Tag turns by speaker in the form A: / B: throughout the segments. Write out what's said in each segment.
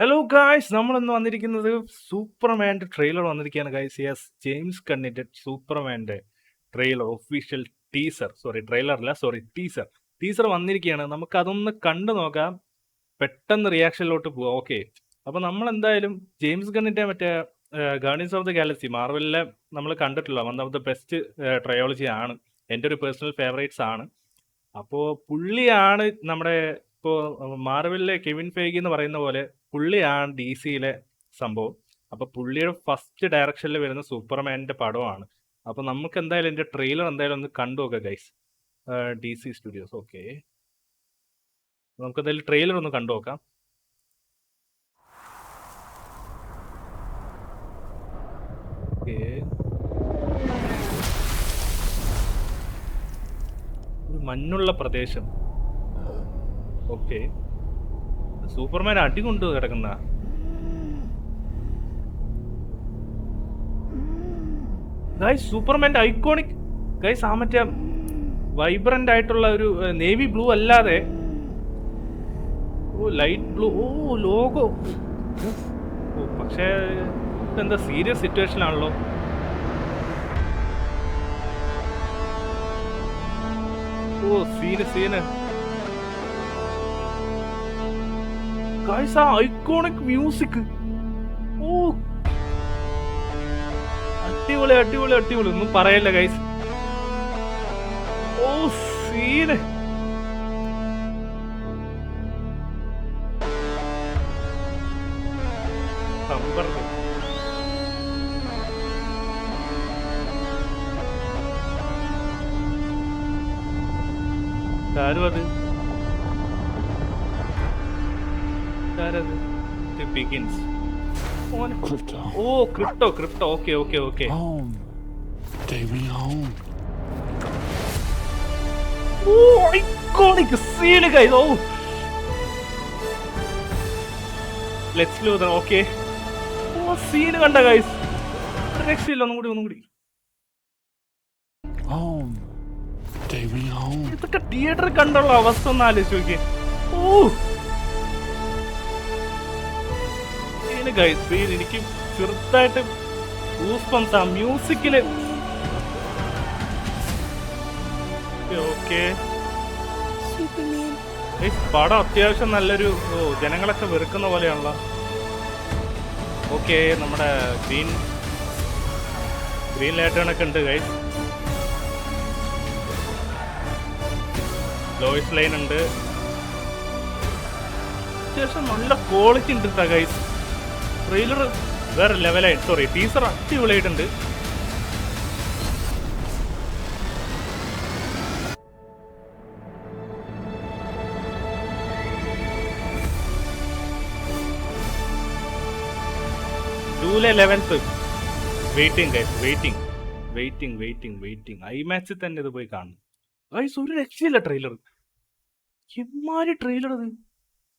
A: Hello guys, നമ്മളിന്ന് വന്നിരിക്കുന്നത് സൂപ്പർമാൻ്റെ ട്രെയിലർ വന്നിരിക്കുകയാണ് ഗായ്സ്. യെസ്, ജെയിംസ് ഗണ്ണിന്റെ സൂപ്പർമാൻ്റെ ട്രെയിലർ, ഒഫീഷ്യൽ ടീസർ വന്നിരിക്കുകയാണ്. നമുക്ക് അതൊന്ന് കണ്ടു നോക്കാം, പെട്ടെന്ന് റിയാക്ഷനിലോട്ട് പോവാം. ഓക്കെ, അപ്പൊ നമ്മൾ എന്തായാലും ജെയിംസ് ഗണ്ണിന്റെ മറ്റേ ഗാർഡിയൻസ് ഓഫ് ദ ഗാലക്സി മാർവലിലെ നമ്മൾ കണ്ടിട്ടുള്ള one of the best trilogy ആണ്. എൻ്റെ ഒരു പേഴ്സണൽ ഫേവറേറ്റ്സ് ആണ്. അപ്പോൾ പുള്ളിയാണ് നമ്മുടെ ഇപ്പോൾ മാർവലിലെ കെവിൻ ഫെയ്ഗി എന്ന് പറയുന്ന പോലെ പുള്ളിയാണ് ഡി സിയിലെ സംഭവം. അപ്പൊ പുള്ളിയുടെ ഫസ്റ്റ് ഡയറക്ഷനിൽ വരുന്ന സൂപ്പർമാൻ്റെ പടമാണ്. അപ്പൊ നമുക്ക് എന്തായാലും എൻ്റെ ട്രെയിലർ എന്തായാലും ഒന്ന് കണ്ടു നോക്കാം guys. D C studios. Okay, നമുക്ക് എന്തായാലും ട്രെയിലർ ഒന്ന് കണ്ടു നോക്കാം. ഓക്കെ, ഒരു മഞ്ഞുള്ള പ്രദേശം. ഓക്കെ, സൂപ്പർമാൻ അടികൊണ്ട് കിടക്കുന്ന ഗൈസ്, സൂപ്പർമാൻ്റെ ഐക്കോണിക് ഗൈസ്. ആ മറ്റേ വൈബ്രന്റ് ആയിട്ടുള്ള ഒരു നേവി ബ്ലൂ അല്ലാതെ ലൈറ്റ് ബ്ലൂ, ലോഗോ. പക്ഷേ എന്താ സീരിയസ് സിറ്റുവേഷനാണല്ലോ. സീന് ഗൈസ്, ആ ഐക്കോണിക് മ്യൂസിക്. അടിപൊളി അടിപൊളി അടിപൊളി, ഒന്നും പറയല്ല ഗൈസ്. സീന്. സമ്പർക്കം. ആരും അത് begins. Crypto. Okay. Iconic scene guys. Let's ലോ. ഓക്കെ, സീൻ കണ്ട ഗൈസ്, രക്ഷയില്ല. ഒന്നും കൂടി ഇതൊക്കെ തിയേറ്റർ കണ്ടുള്ള അവസ്ഥ ഒന്ന് ആലോചിച്ച് നോക്കിയേ. ഗൈസ്, എനിക്ക് ചെറുതായിട്ട് ഗൂസ്ബംസ് ആ മ്യൂസിക്കില്. ഓക്കെ, പടം അത്യാവശ്യം നല്ലൊരു ജനങ്ങളൊക്കെ വെറുക്കുന്ന പോലെയാണല്ലോ. ഓക്കെ, നമ്മുടെ ഗ്രീൻ ലാറ്റേണൊക്കെ ഉണ്ട് ഗൈസ്. ലോയിസ് ലൈൻ ഉണ്ട്. അത്യാവശ്യം നല്ല ക്വാളിറ്റി ഉണ്ട് ഗൈസ്. ട്രെയിലർ വേറെ ലെവലായിട്ട്, ടീസർ അടിപൊളിയായിട്ടുണ്ട്. July 11th waiting. ഐമാക്സിൽ തന്നെ ഇത് പോയി കാണും ഗൈസ്. ഒരു രക്ഷയില്ല ട്രെയിലർ. എമ്മാരി ട്രെയിലർ അത്.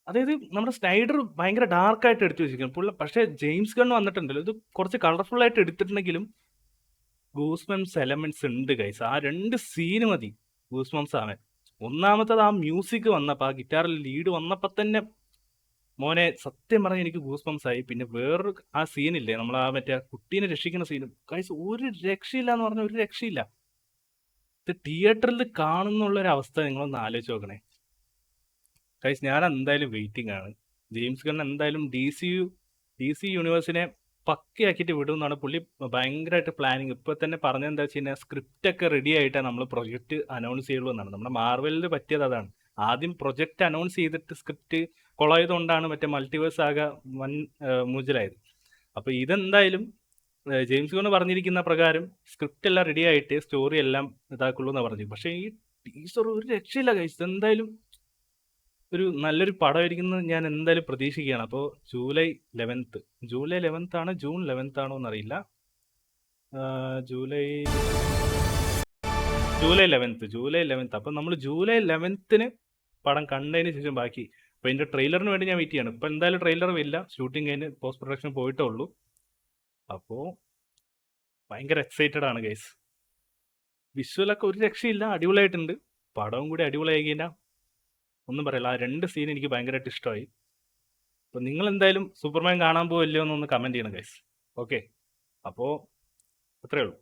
A: അതായത് നമ്മുടെ സ്നൈഡർ ഭയങ്കര ഡാർക്കായിട്ട് എടുത്തു വെച്ചിരിക്കുന്നു. പക്ഷേ ജെയിംസ് ഗൺ വന്നിട്ടുണ്ടല്ലോ, ഇത് കുറച്ച് കളർഫുൾ ആയിട്ട് എടുത്തിട്ടുണ്ടെങ്കിലും ഗൂസ്ബംസ് എലമെന്റ്സ് ഉണ്ട് ഗൈസ്. ആ രണ്ട് സീന് മതി ഗൂസ്ബംസ് ആവാൻ. ഒന്നാമത്തത് ആ മ്യൂസിക് വന്നപ്പോൾ, ആ ഗിറ്റാറിൽ ലീഡ് വന്നപ്പോൾ തന്നെ മോനെ സത്യം പറഞ്ഞാൽ എനിക്ക് ഗൂസ്ബംസ് ആയി. പിന്നെ വേറൊരു ആ സീനില്ലേ, നമ്മൾ ആ മറ്റേ കുട്ടീനെ രക്ഷിക്കുന്ന സീനും ഗൈസ്, ഒരു രക്ഷയില്ല എന്ന് പറഞ്ഞാൽ ഒരു രക്ഷയില്ല. ഇത് തിയേറ്ററിൽ കാണുന്നുള്ളൊരവസ്ഥ നിങ്ങളൊന്ന് ആലോചിച്ച് നോക്കണേ ഗൈസ്. ഞാൻ എന്തായാലും വെയിറ്റിംഗ് ആണ്. ജെയിംസ് ഗൺ എന്തായാലും ഡി സി യൂണിവേഴ്സിനെ പക്കയാക്കിയിട്ട് വിടും എന്നാണ് പുള്ളി ഭയങ്കരമായിട്ട് പ്ലാനിങ്. ഇപ്പോൾ തന്നെ പറഞ്ഞെന്താ വെച്ച് കഴിഞ്ഞാൽ സ്ക്രിപ്റ്റ് ഒക്കെ റെഡി ആയിട്ടാണ് നമ്മൾ പ്രൊജക്റ്റ് അനൗൺസ് ചെയ്യുള്ളൂ എന്നാണ്. നമ്മുടെ മാർവലിൽ പറ്റിയത് അതാണ്. ആദ്യം പ്രൊജക്റ്റ് അനൗൺസ് ചെയ്തിട്ട് സ്ക്രിപ്റ്റ് കൊളായതുകൊണ്ടാണ് മറ്റേ മൾട്ടിവേഴ്സ് ആകെ വൻ മുതലായത്. അപ്പോൾ ഇതെന്തായാലും ജെയിംസ് ഗൺ പറഞ്ഞിരിക്കുന്ന പ്രകാരം സ്ക്രിപ്റ്റ് എല്ലാം റെഡി ആയിട്ട് സ്റ്റോറി എല്ലാം ഇതാക്കുള്ളൂ എന്നാണ് പറഞ്ഞത്. പക്ഷേ ഈ ടീസർ ഒരു രക്ഷയില്ല ഗൈസ്. ഇതെന്തായാലും ഒരു നല്ലൊരു പടമായിരിക്കുന്നത് ഞാൻ എന്തായാലും പ്രതീക്ഷിക്കുകയാണ്. അപ്പോൾ ജൂലൈ 11th ആണ്, ജൂൺ 11th ആണോ എന്നറിയില്ല. July 11th. അപ്പം നമ്മൾ ജൂലൈ 11th പടം കണ്ടതിന് ശേഷം ബാക്കി. അപ്പോൾ ഇതിൻ്റെ ട്രെയിലറിന് വേണ്ടി ഞാൻ വെയിറ്റ് ചെയ്യണം. ഇപ്പോൾ എന്തായാലും ട്രെയിലറും ഇല്ല, ഷൂട്ടിംഗ് കഴിഞ്ഞ് പോസ്റ്റ് പ്രൊഡക്ഷൻ പോയിട്ടേ ഉള്ളൂ. അപ്പോൾ ഭയങ്കര എക്സൈറ്റഡ് ആണ് ഗൈസ്. വിഷ്വലൊക്കെ ഒരു രക്ഷയില്ല, അടിപൊളിയായിട്ടുണ്ട്. പടവും കൂടി അടിപൊളിയായി കഴിഞ്ഞാൽ ഒന്നും പറയില്ല. ആ രണ്ട് സീൻ എനിക്ക് ഭയങ്കരമായിട്ട് ഇഷ്ടമായി. അപ്പോൾ നിങ്ങൾ എന്തായാലും സൂപ്പർമാൻ കാണാൻ പോവില്ലയോ എന്നൊന്ന് കമൻറ്റ് ചെയ്യണം ഗൈസ്. ഓക്കെ, അപ്പോൾ അത്രയേ ഉള്ളൂ.